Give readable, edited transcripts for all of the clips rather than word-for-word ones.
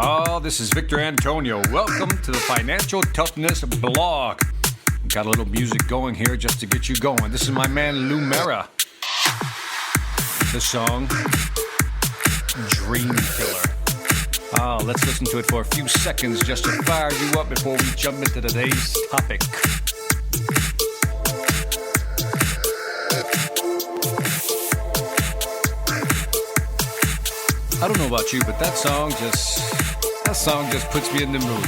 Oh, this is Victor Antonio. Welcome to the Financial Toughness blog. Got a little music going here just to get you going. This is my man Lou Mera. The song, Dream Killer. Let's listen to it for a few seconds just to fire you up before we jump into today's topic. I don't know about you, but that song just puts me in the mood.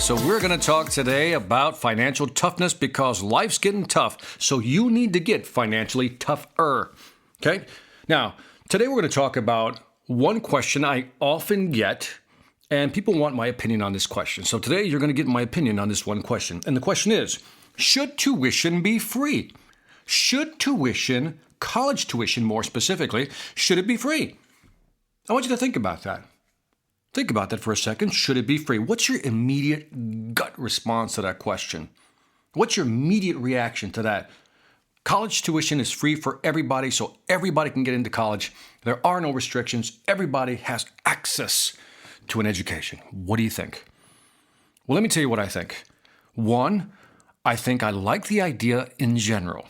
So we're going to talk today about financial toughness because life's getting tough. So you need to get financially tougher. Okay? Now, today we're going to talk about one question I often get, and people want my opinion on this question. So today you're going to get my opinion on this one question. And the question is, should tuition be free? Should tuition, college tuition more specifically, should it be free? I want you to think about that. Think about that for a second. Should it be free? What's your immediate gut response to that question? What's your immediate reaction to that? College tuition is free for everybody, so everybody can get into college. There are no restrictions. Everybody has access to an education. What do you think? Well, let me tell you what I think. One, I think I like the idea in general,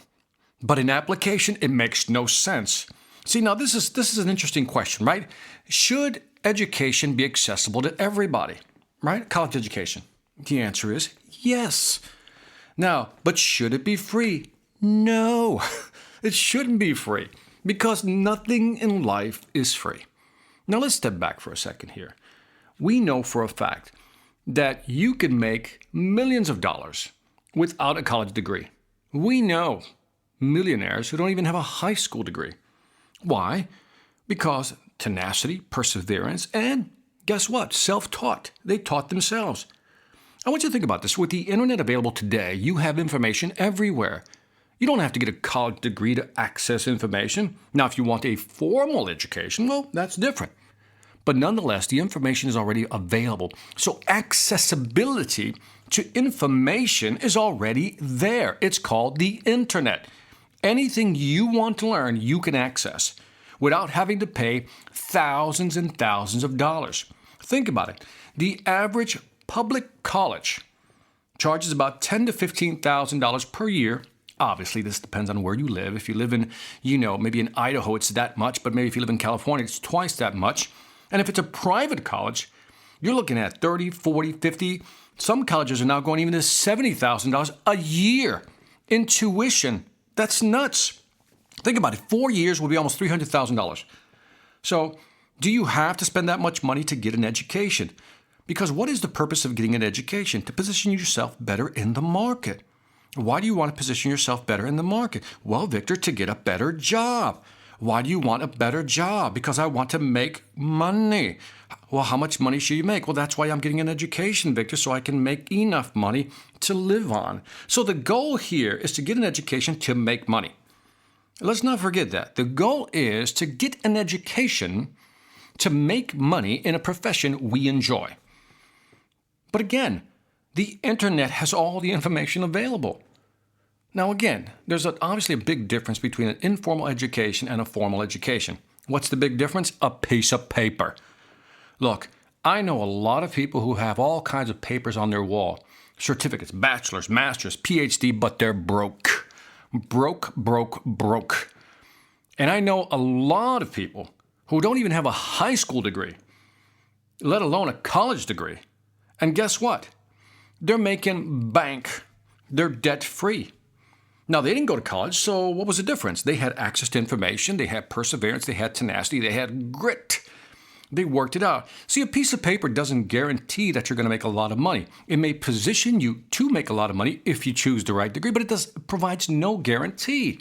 but in application, it makes no sense. See, now this is an interesting question, right? Should education be accessible to everybody, right? College education. The answer is yes. Now, but should it be free? No, it shouldn't be free because nothing in life is free. Now, let's step back for a second here. We know for a fact that you can make millions of dollars without a college degree. We know millionaires who don't even have a high school degree. Why? Because tenacity, perseverance, and guess what? Self-taught. They taught themselves. I want you to think about this. With the internet available today, you have information everywhere. You don't have to get a college degree to access information. Now, if you want a formal education, well, that's different. But nonetheless, the information is already available. So accessibility to information is already there. It's called the internet. Anything you want to learn, you can access without having to pay thousands and thousands of dollars. Think about it. The average public college charges about $10,000 to $15,000 per year. Obviously, this depends on where you live. If you live in, maybe in Idaho, it's that much, but maybe if you live in California, it's twice that much. And if it's a private college, you're looking at $30,000, $40,000, $50,000. Some colleges are now going even to $70,000 a year in tuition. That's nuts. Think about it. 4 years will be almost $300,000. So do you have to spend that much money to get an education? Because what is the purpose of getting an education? To position yourself better in the market. Why do you want to position yourself better in the market? Well, Victor, to get a better job. Why do you want a better job? Because I want to make money. Well, how much money should you make? Well, that's why I'm getting an education, Victor, so I can make enough money to live on. So the goal here is to get an education to make money. Let's not forget that. The goal is to get an education to make money in a profession we enjoy. But again, the internet has all the information available. Now again, there's obviously a big difference between an informal education and a formal education. What's the big difference? A piece of paper. Look, I know a lot of people who have all kinds of papers on their wall. Certificates, bachelor's, master's, PhD, but they're broke. Broke. And I know a lot of people who don't even have a high school degree, let alone a college degree. And guess what? They're making bank. They're debt-free. Now, they didn't go to college, so what was the difference? They had access to information, they had perseverance, they had tenacity, they had grit. They worked it out. See, a piece of paper doesn't guarantee that you're going to make a lot of money. It may position you to make a lot of money if you choose the right degree, but it provides no guarantee.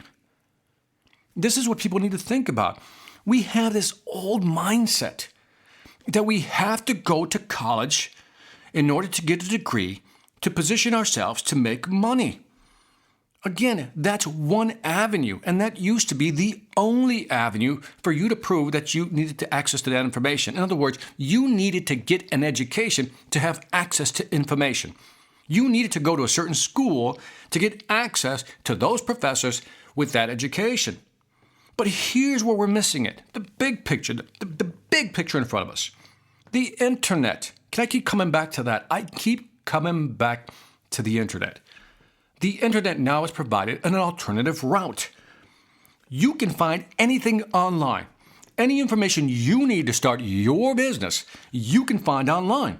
This is what people need to think about. We have this old mindset that we have to go to college in order to get a degree to position ourselves to make money. Again, that's one avenue, and that used to be the only avenue for you to prove that you needed to access to that information. In other words, you needed to get an education to have access to information. You needed to go to a certain school to get access to those professors with that education. But here's where we're missing it. The big picture, the big picture in front of us. The internet Can I keep coming back to that? I keep coming back to the internet. The internet now has provided an alternative route. You can find anything online. Any information you need to start your business, you can find online.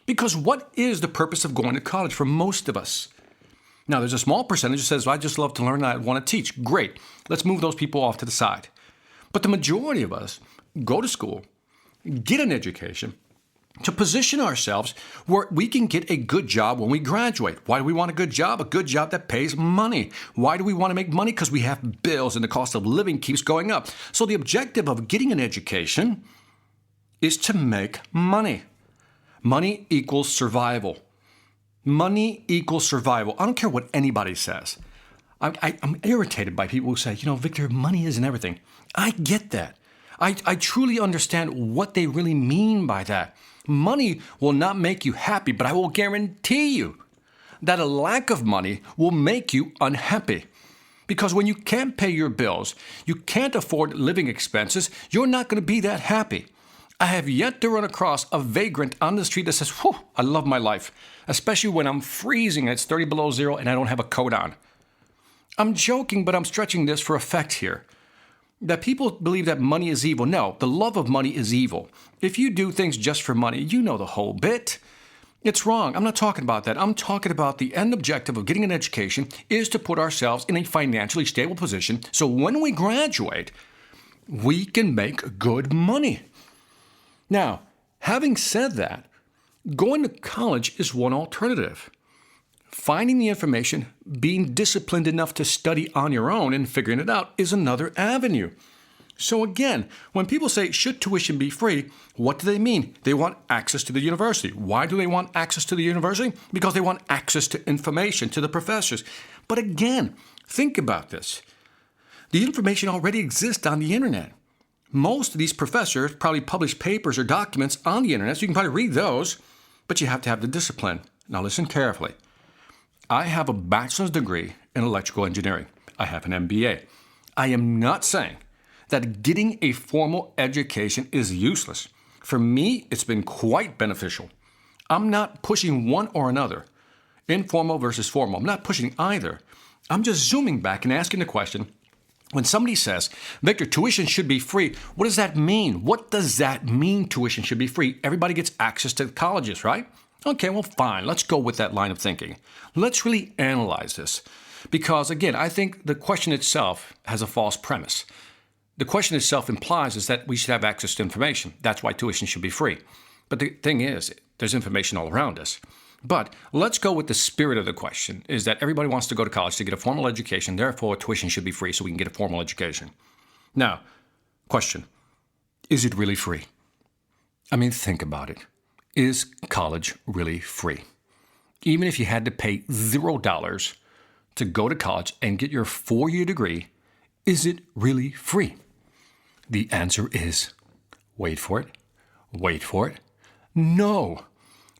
Because what is the purpose of going to college for most of us? Now, there's a small percentage that says, I just love to learn and I want to teach. Great. Let's move those people off to the side. But the majority of us go to school, get an education, to position ourselves where we can get a good job when we graduate. Why do we want a good job? A good job that pays money. Why do we want to make money? Because we have bills and the cost of living keeps going up. So the objective of getting an education is to make money. Money equals survival. Money equals survival. I don't care what anybody says. I'm irritated by people who say, Victor, money isn't everything. I get that. I truly understand what they really mean by that. Money will not make you happy, but I will guarantee you that a lack of money will make you unhappy. Because when you can't pay your bills, you can't afford living expenses, you're not going to be that happy. I have yet to run across a vagrant on the street that says, whew, I love my life, especially when I'm freezing and it's 30 below zero and I don't have a coat on. I'm joking, but I'm stretching this for effect here. That people believe that money is evil. No, the love of money is evil. If you do things just for money, you know the whole bit. It's wrong. I'm not talking about that. I'm talking about the end objective of getting an education is to put ourselves in a financially stable position so when we graduate, we can make good money. Now, having said that, going to college is one alternative. Finding the information, being disciplined enough to study on your own and figuring it out is another avenue. So again, when people say, should tuition be free, what do they mean? They want access to the university. Why do they want access to the university? Because they want access to information, to the professors. But again, think about this. The information already exists on the internet. Most of these professors probably publish papers or documents on the internet, so you can probably read those, but you have to have the discipline. Now listen carefully. I have a bachelor's degree in electrical engineering. I have an MBA. I am not saying that getting a formal education is useless. For me, it's been quite beneficial. I'm not pushing one or another, informal versus formal. I'm not pushing either. I'm just zooming back and asking the question, when somebody says, Victor, tuition should be free, what does that mean? What does that mean, tuition should be free? Everybody gets access to colleges, right? Okay, well, fine. Let's go with that line of thinking. Let's really analyze this. Because, again, I think the question itself has a false premise. The question itself implies is that we should have access to information. That's why tuition should be free. But the thing is, there's information all around us. But let's go with the spirit of the question, is that everybody wants to go to college to get a formal education, therefore tuition should be free so we can get a formal education. Now, question, is it really free? I mean, think about it. Is college really free? Even if you had to pay $0 to go to college and get your 4-year degree, is it really free? The answer is, wait for it, no.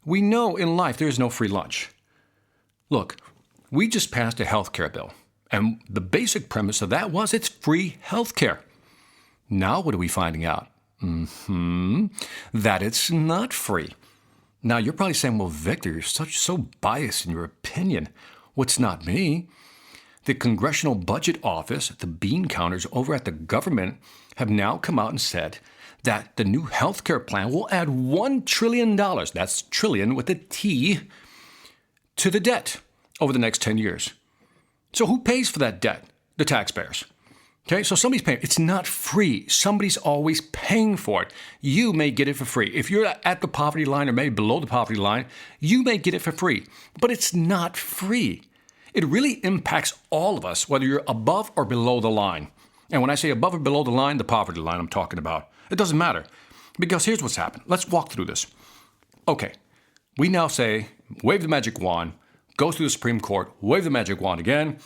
We know in life there is no free lunch. Look, we just passed a health care bill, and the basic premise of that was it's free health care. Now what are we finding out? That it's not free. Now you're probably saying, well, Victor, you're so biased in your opinion. Well, it's not me. The Congressional Budget Office, the bean counters over at the government, have now come out and said that the new healthcare plan will add $1 trillion, that's trillion with a T, to the debt over the next 10 years. So who pays for that debt? The taxpayers. Okay, so somebody's paying. It's not free. Somebody's always paying for it. You may get it for free. If you're at the poverty line or maybe below the poverty line, you may get it for free. But it's not free. It really impacts all of us, whether you're above or below the line. And when I say above or below the line, the poverty line I'm talking about. It doesn't matter. Because here's what's happened. Let's walk through this. Okay, we now say, wave the magic wand, goes through the Supreme Court, wave the magic wand again,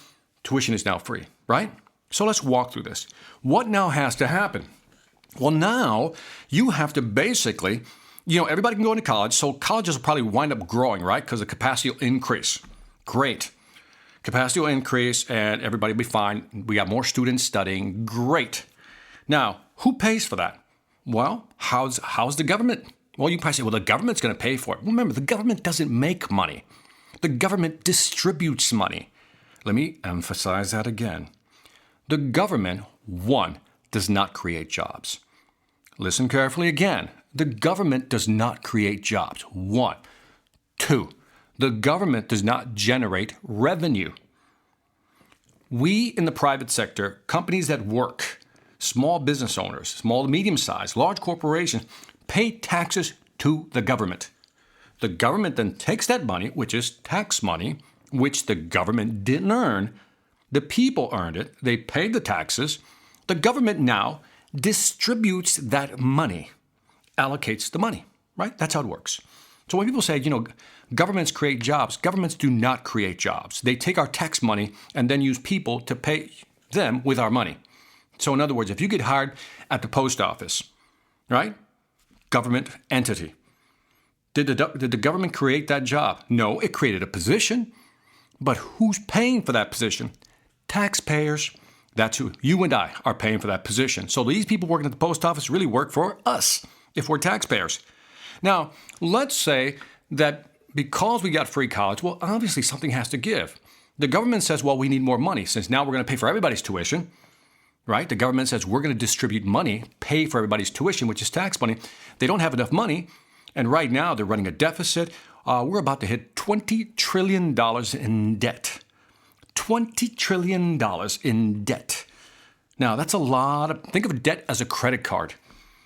tuition is now free, right? So let's walk through this. What now has to happen? Well, now you have to basically, everybody can go into college, so colleges will probably wind up growing, right? Because the capacity will increase. Great. Capacity will increase and everybody will be fine. We got more students studying. Great. Now, who pays for that? Well, how's the government Well, you probably say, well, the government's going to pay for it. Remember, the government doesn't make money. The government distributes money. Let me emphasize that again. The government, one, does not create jobs. Listen carefully again. The government does not create jobs. One. Two, the government does not generate revenue. We in the private sector, companies that work, small business owners, small to medium-sized, large corporations, pay taxes to the government. The government then takes that money, which is tax money, which the government didn't earn. The people earned it. They paid the taxes. The government now distributes that money, allocates the money, right? That's how it works. So when people say, governments create jobs, governments do not create jobs. They take our tax money and then use people to pay them with our money. So in other words, if you get hired at the post office, right? Government entity. Did the government create that job? No, it created a position. But who's paying for that position? Taxpayers. That's who you and I are paying for that position. So these people working at the post office really work for us if we're taxpayers. Now, let's say that because we got free college, well, obviously something has to give. The government says, well, we need more money since now we're going to pay for everybody's tuition, right? The government says we're going to distribute money, pay for everybody's tuition, which is tax money. They don't have enough money. And right now they're running a deficit. We're about to hit $20 trillion in debt. $20 trillion in debt. Now, that's a lot. Think of debt as a credit card.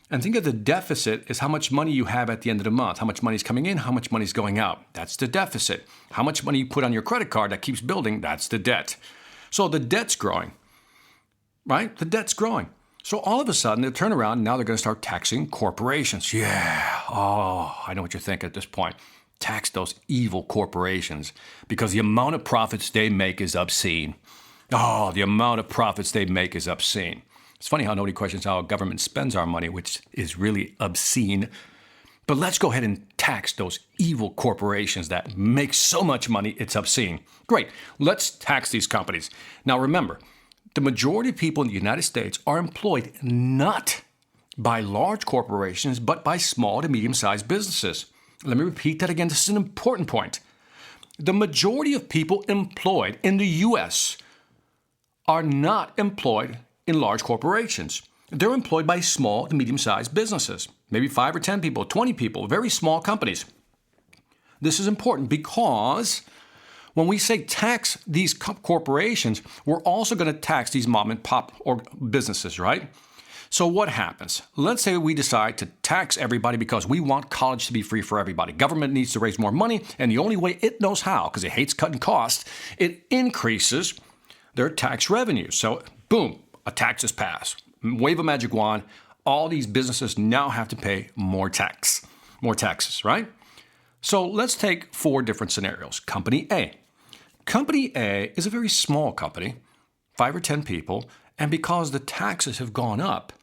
And think of the deficit as how much money you have at the end of the month. How much money is coming in, how much money is going out. That's the deficit. How much money you put on your credit card that keeps building, that's the debt. So the debt's growing, right? The debt's growing. So all of a sudden, they turn around, and now they're going to start taxing corporations. Yeah. Oh, I know what you're thinking at this point. Tax those evil corporations because the amount of profits they make is obscene. Oh, the amount of profits they make is obscene. It's funny how nobody questions how a government spends our money, which is really obscene. But let's go ahead and tax those evil corporations that make so much money, it's obscene. Great. Let's tax these companies. Now, remember, the majority of people in the United States are employed not by large corporations, but by small to medium-sized businesses. Let me repeat that again. This is an important point. The majority of people employed in the U.S. are not employed in large corporations. They're employed by small to medium-sized businesses, maybe 5 or 10 people, 20 people, very small companies. This is important because when we say tax these corporations, we're also going to tax these mom and pop or businesses, right? So what happens? Let's say we decide to tax everybody because we want college to be free for everybody. Government needs to raise more money, and the only way it knows how, because it hates cutting costs, it increases their tax revenue. So boom, a tax is passed. Wave a magic wand, all these businesses now have to pay more taxes, right? So let's take 4 different scenarios. Company A. Company A is a very small company, 5 or 10 people, and because the taxes have gone up,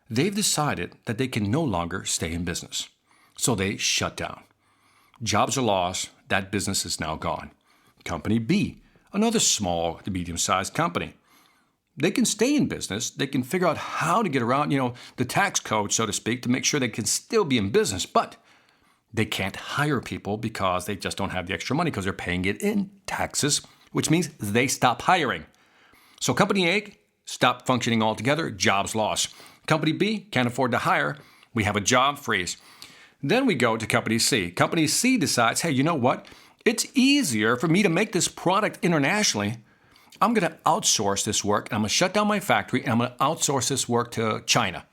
they've decided that they can no longer stay in business. So they shut down. Jobs are lost. That business is now gone. Company B, another small to medium-sized company. They can stay in business. They can figure out how to get around, the tax code, so to speak, to make sure they can still be in business. But they can't hire people because they just don't have the extra money because they're paying it in taxes, which means they stop hiring. So Company A stopped functioning altogether, jobs lost. Company B can't afford to hire. We have a job freeze. Then we go to Company C. Company C decides, hey, you know what? It's easier for me to make this product internationally. I'm going to outsource this work. I'm going to shut down my factory and I'm going to outsource this work to China,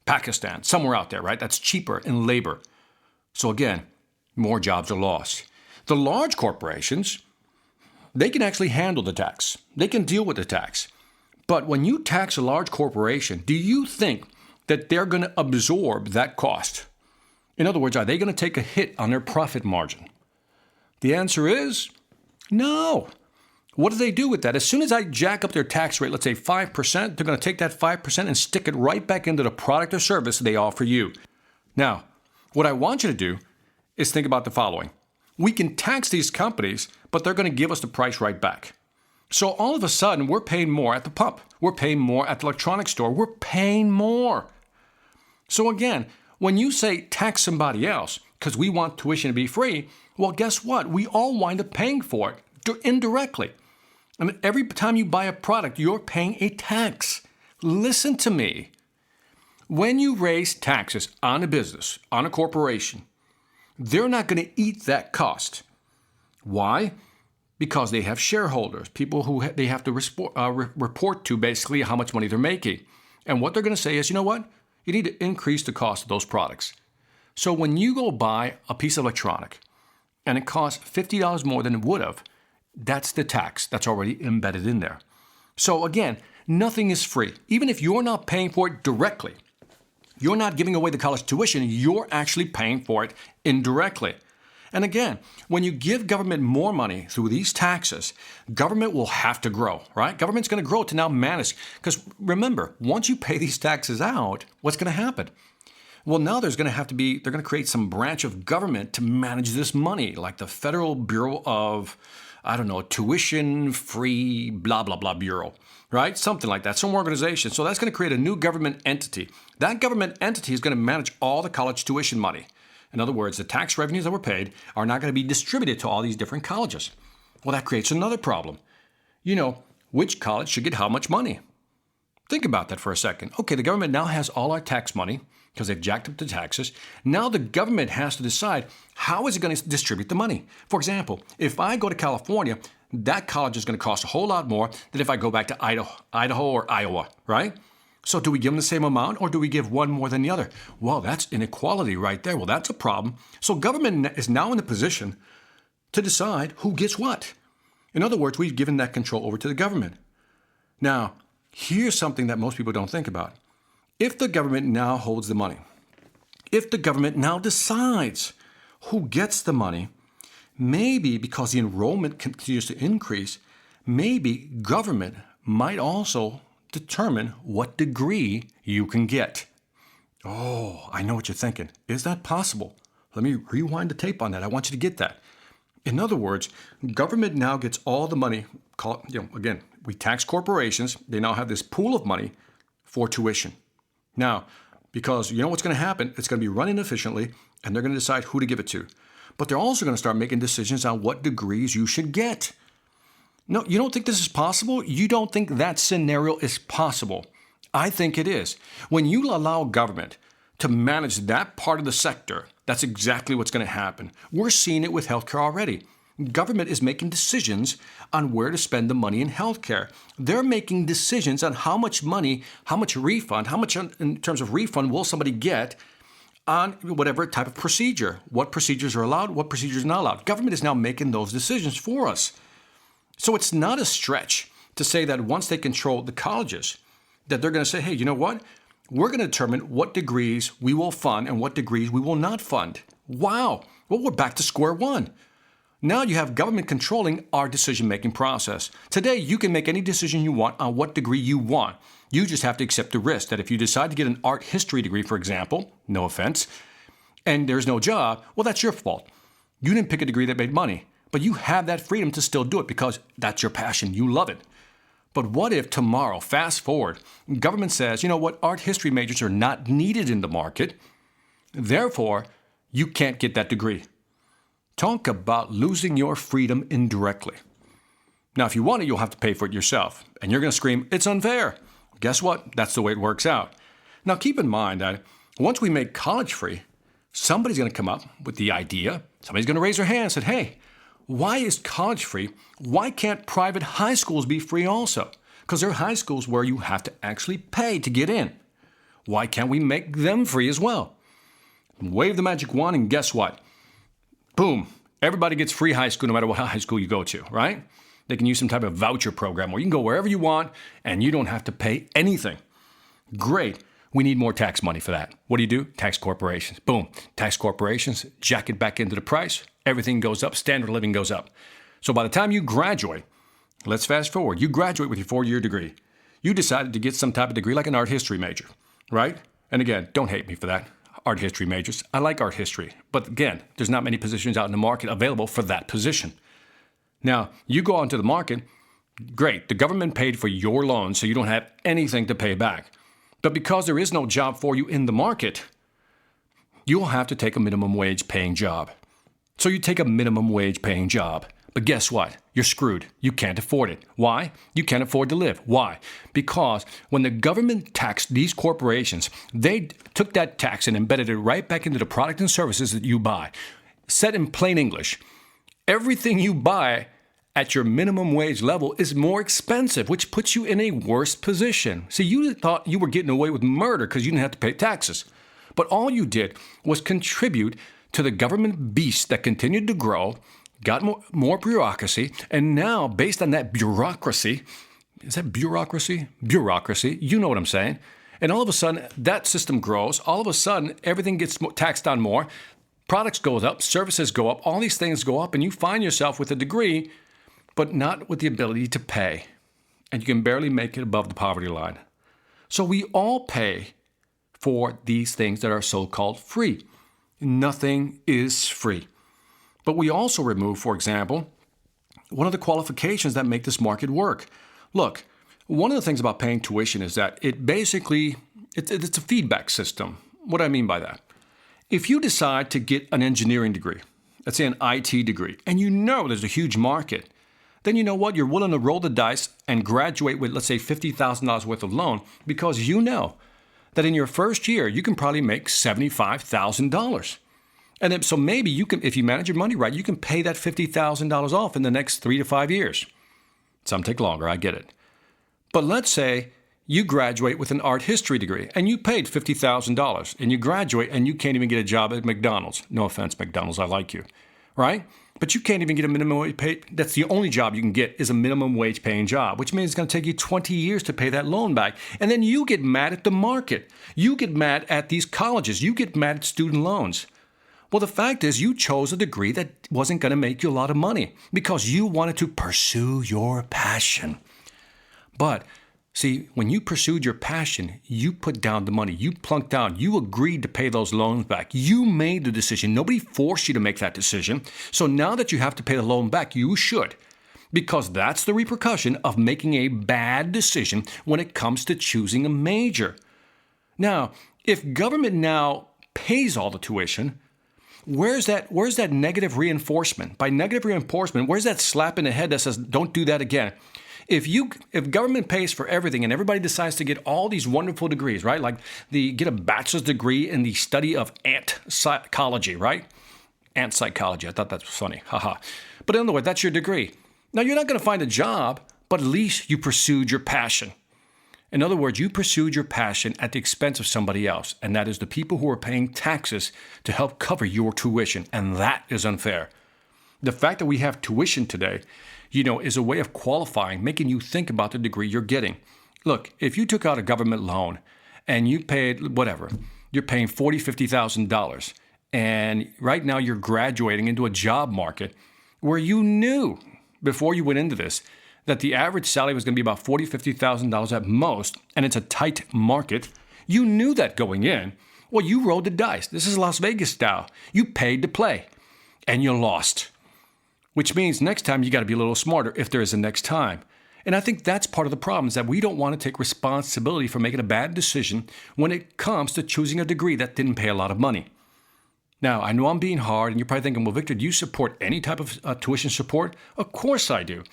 Pakistan, somewhere out there, right? That's cheaper in labor. So again, more jobs are lost. The large corporations, they can actually handle the tax. They can deal with the tax. But when you tax a large corporation, do you think that they're going to absorb that cost? In other words, are they going to take a hit on their profit margin? The answer is no. What do they do with that? As soon as I jack up their tax rate, let's say 5%, they're going to take that 5% and stick it right back into the product or service they offer you. Now, what I want you to do is think about the following. We can tax these companies, but they're going to give us the price right back. So all of a sudden, we're paying more at the pump. We're paying more at the electronics store. We're paying more. So again, when you say tax somebody else because we want tuition to be free, well, guess what? We all wind up paying for it indirectly. I mean, every time you buy a product, you're paying a tax. Listen to me. When you raise taxes on a business, on a corporation, they're not going to eat that cost. Why? Because they have shareholders, people who they have to report to basically how much money they're making. And what they're going to say is, you know what? You need to increase the cost of those products. So when you go buy a piece of electronic and it costs $50 more than it would have, that's the tax that's already embedded in there. So again, nothing is free. Even if you're not paying for it directly, you're not giving away the college tuition, you're actually paying for it indirectly. And again, when you give government more money through these taxes, government will have to grow, right? Government's going to grow to now manage. Because remember, once you pay these taxes out, what's going to happen? Well, now they're going to create some branch of government to manage this money, like the Federal Bureau of, tuition-free blah, blah, blah bureau, right? Something like that, some organization. So that's going to create a new government entity. That government entity is going to manage all the college tuition money. In other words, the tax revenues that were paid are not going to be distributed to all these different colleges. Well, that creates another problem. Which college should get how much money? Think about that for a second. Okay, the government now has all our tax money because they've jacked up the taxes. Now the government has to decide how is it going to distribute the money. For example, if I go to California, that college is going to cost a whole lot more than if I go back to Idaho or Iowa, right? So do we give them the same amount or do we give one more than the other? Well, that's inequality right there. Well, that's a problem. So government is now in the position to decide who gets what. In other words, we've given that control over to the government. Now, here's something that most people don't think about. If the government now holds the money, if the government now decides who gets the money, maybe because the enrollment continues to increase, maybe government might also determine what degree you can get. Oh, I know what you're thinking. Is that possible? Let me rewind the tape on that. I want you to get that. In other words, government now gets all the money. Again, we tax corporations. They now have this pool of money for tuition. Now, because you know what's going to happen? It's going to be running efficiently, and they're going to decide who to give it to. But they're also going to start making decisions on what degrees you should get. No, you don't think this is possible? You don't think that scenario is possible? I think it is. When you allow government to manage that part of the sector, that's exactly what's going to happen. We're seeing it with healthcare already. Government is making decisions on where to spend the money in healthcare. They're making decisions on how much money, how much refund, how much in terms of refund will somebody get on whatever type of procedure. What procedures are allowed, what procedures are not allowed. Government is now making those decisions for us. So it's not a stretch to say that once they control the colleges, that they're going to say, hey, you know what? We're going to determine what degrees we will fund and what degrees we will not fund. Wow. Well, we're back to square one. Now you have government controlling our decision-making process. Today, you can make any decision you want on what degree you want. You just have to accept the risk that if you decide to get an art history degree, for example, no offense, and there's no job, well, that's your fault. You didn't pick a degree that made money. But you have that freedom to still do it because that's your passion. You love it. But what if tomorrow, fast forward, government says, you know what, art history majors are not needed in the market. Therefore, you can't get that degree. Talk about losing your freedom indirectly. Now, if you want it, you'll have to pay for it yourself. And you're going to scream, it's unfair. Guess what? That's the way it works out. Now, keep in mind that once we make college free, somebody's going to come up with the idea. Somebody's going to raise their hand and say, hey, why is college free? Why can't private high schools be free also? Because there are high schools where you have to actually pay to get in. Why can't we make them free as well? Wave the magic wand and guess what? Boom. Everybody gets free high school no matter what high school you go to, right? They can use some type of voucher program where you can go wherever you want and you don't have to pay anything. Great. We need more tax money for that. What do? Tax corporations. Boom. Tax corporations jack it back into the price. Everything goes up. Standard of living goes up. So by the time you graduate, let's fast forward. You graduate with your 4-year degree. You decided to get some type of degree like an art history major, right? And again, don't hate me for that. Art history majors. I like art history. But again, there's not many positions out in the market available for that position. Now, you go onto the market. Great. The government paid for your loan, so you don't have anything to pay back. But because there is no job for you in the market, you'll have to take a minimum wage paying job. So you take a minimum wage paying job. But guess what? You're screwed. You can't afford it. Why? You can't afford to live. Why? Because when the government taxed these corporations, they took that tax and embedded it right back into the product and services that you buy. Said in plain English, everything you buy at your minimum wage level is more expensive, which puts you in a worse position. See, you thought you were getting away with murder because you didn't have to pay taxes. But all you did was contribute to the government beast that continued to grow, got more bureaucracy, and now, based on that bureaucracy, is that bureaucracy? Bureaucracy, you know what I'm saying. And all of a sudden, that system grows. All of a sudden, everything gets taxed on more. Products go up, services go up, all these things go up, and you find yourself with a degree, but not with the ability to pay. And you can barely make it above the poverty line. So we all pay for these things that are so-called free. Nothing is free. But we also remove, for example, one of the qualifications that make this market work. Look, one of the things about paying tuition is that it's a feedback system. What do I mean by that? If you decide to get an engineering degree, let's say an IT degree, and you know there's a huge market, then you know what? You're willing to roll the dice and graduate with, let's say, $50,000 worth of loan because you know that in your first year, you can probably make $75,000. And then, so maybe you can, if you manage your money right, you can pay that $50,000 off in the next 3 to 5 years. Some take longer, I get it. But let's say you graduate with an art history degree and you paid $50,000 and you graduate and you can't even get a job at McDonald's. No offense, McDonald's, I like you, right? But you can't even get a minimum wage pay. That's the only job you can get is a minimum wage paying job, which means it's going to take you 20 years to pay that loan back. And then you get mad at the market. You get mad at these colleges. You get mad at student loans. Well, the fact is you chose a degree that wasn't going to make you a lot of money because you wanted to pursue your passion. But see, when you pursued your passion, you put down the money. You plunked down. You agreed to pay those loans back. You made the decision. Nobody forced you to make that decision. So now that you have to pay the loan back, you should. Because that's the repercussion of making a bad decision when it comes to choosing a major. Now, if government now pays all the tuition, where's that negative reinforcement? By negative reinforcement, where's that slap in the head that says, don't do that again? If government pays for everything and everybody decides to get all these wonderful degrees, right? Like get a bachelor's degree in the study of ant psychology, right? Ant psychology. I thought that was funny. Haha. But in other words, that's your degree. Now, you're not going to find a job, but at least you pursued your passion. In other words, you pursued your passion at the expense of somebody else, and that is the people who are paying taxes to help cover your tuition, and that is unfair. The fact that we have tuition today, is a way of qualifying, making you think about the degree you're getting. Look, if you took out a government loan and you paid whatever, you're paying $40,000, $50,000, and right now you're graduating into a job market where you knew before you went into this that the average salary was going to be about $40,000, $50,000 at most, and it's a tight market. You knew that going in. Well, you rolled the dice. This is Las Vegas style. You paid to play, and you lost. Which means next time you got to be a little smarter if there is a next time. And I think that's part of the problem is that we don't want to take responsibility for making a bad decision when it comes to choosing a degree that didn't pay a lot of money. Now, I know I'm being hard, and you're probably thinking, well, Victor, do you support any type of tuition support? Of course I do.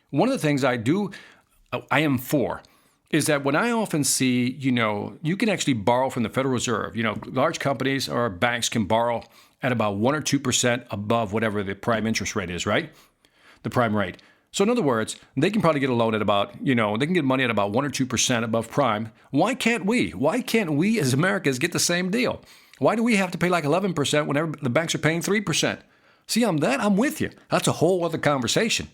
One of the things I am for, is that when I often see, you can actually borrow from the Federal Reserve. Large companies or banks can borrow at about 1 or 2% above whatever the prime interest rate is, right? The prime rate. So in other words, they can probably get a loan at about, they can get money at about 1 or 2% above prime. Why can't we? Why can't we as Americans get the same deal? Why do we have to pay like 11% whenever the banks are paying 3%? See, I'm with you. That's a whole other conversation.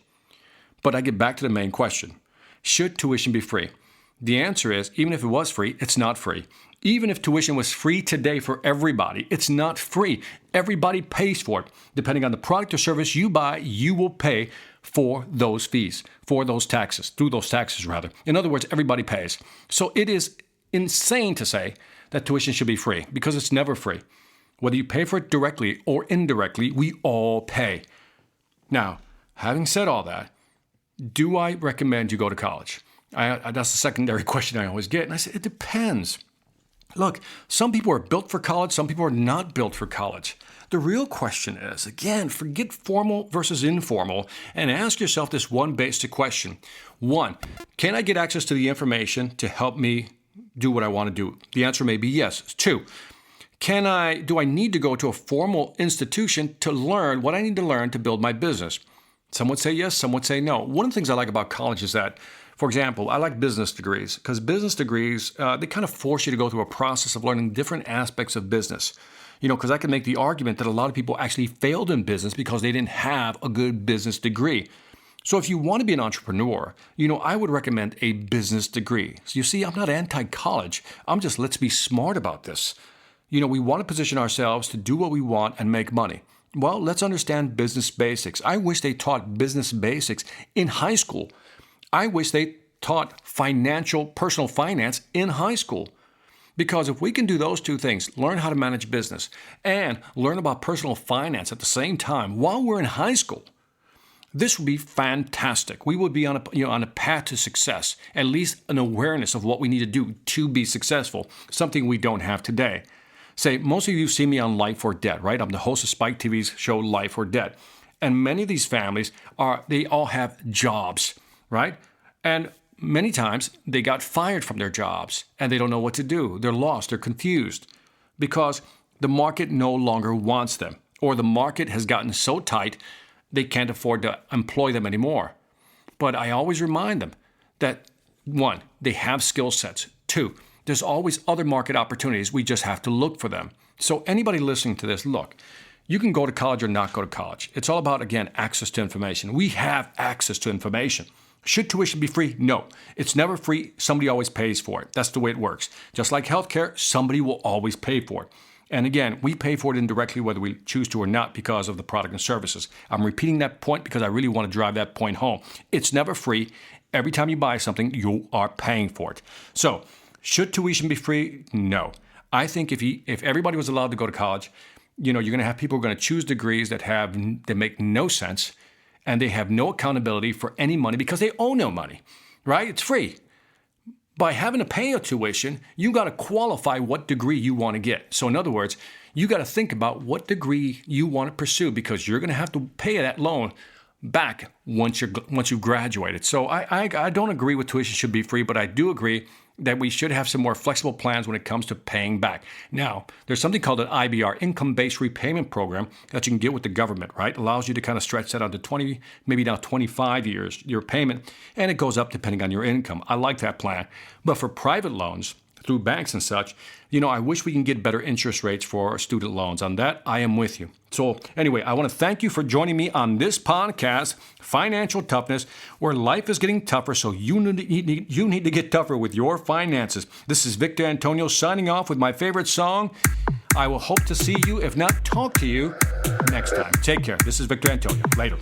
But I get back to the main question. Should tuition be free? The answer is, even if it was free, it's not free. Even if tuition was free today for everybody, it's not free. Everybody pays for it. Depending on the product or service you buy, you will pay for those fees, through those taxes. In other words, everybody pays. So it is insane to say that tuition should be free because it's never free. Whether you pay for it directly or indirectly, we all pay. Now, having said all that, do I recommend you go to college? That's the secondary question I always get. And I said, it depends. Look, some people are built for college, some people are not built for college. The real question is, again, forget formal versus informal and ask yourself this one basic question. One, can I get access to the information to help me do what I want to do? The answer may be yes. Two, do I need to go to a formal institution to learn what I need to learn to build my business? Some would say yes, some would say no. One of the things I like about college is that, for example, I like business degrees because business degrees, they kind of force you to go through a process of learning different aspects of business. Because I can make the argument that a lot of people actually failed in business because they didn't have a good business degree. So if you want to be an entrepreneur, I would recommend a business degree. So you see, I'm not anti-college. I'm just, let's be smart about this. We want to position ourselves to do what we want and make money. Well, let's understand business basics. I wish they taught business basics in high school. I wish they taught personal finance in high school. Because if we can do those two things, learn how to manage business and learn about personal finance at the same time while we're in high school, this would be fantastic. We would be on a path to success, at least an awareness of what we need to do to be successful, something we don't have today. Say, most of you see me on Life or Debt, right? I'm the host of Spike TV's show Life or Debt. And many of these families they all have jobs, right? And many times they got fired from their jobs and they don't know what to do. They're lost, they're confused because the market no longer wants them, or the market has gotten so tight they can't afford to employ them anymore. But I always remind them that, one, they have skill sets. Two, there's always other market opportunities. We just have to look for them. So anybody listening to this, look, you can go to college or not go to college. It's all about, again, access to information. We have access to information. Should tuition be free? No. It's never free. Somebody always pays for it. That's the way it works. Just like healthcare, somebody will always pay for it. And again, we pay for it indirectly whether we choose to or not because of the product and services. I'm repeating that point because I really want to drive that point home. It's never free. Every time you buy something, you are paying for it. So, should tuition be free? No. I think if everybody was allowed to go to college, you're going to have people who are going to choose degrees that make no sense, and they have no accountability for any money because they owe no money, right? It's free. By having to pay a tuition, you got to qualify what degree you want to get. So in other words, you got to think about what degree you want to pursue because you're going to have to pay that loan back once you've graduated. So I don't agree with tuition should be free, but I do agree that we should have some more flexible plans when it comes to paying back. Now, there's something called an IBR, income-based repayment program, that you can get with the government, right? Allows you to kind of stretch that out to 20, maybe now 25 years, your payment, and it goes up depending on your income. I like that plan. But for private loans, through banks and such, I wish we can get better interest rates for student loans. On that, I am with you. So anyway, I want to thank you for joining me on this podcast, Financial Toughness, where life is getting tougher, so you need to get tougher with your finances. This is Victor Antonio signing off with my favorite song. I will hope to see you, if not talk to you, next time. Take care. This is Victor Antonio. Later.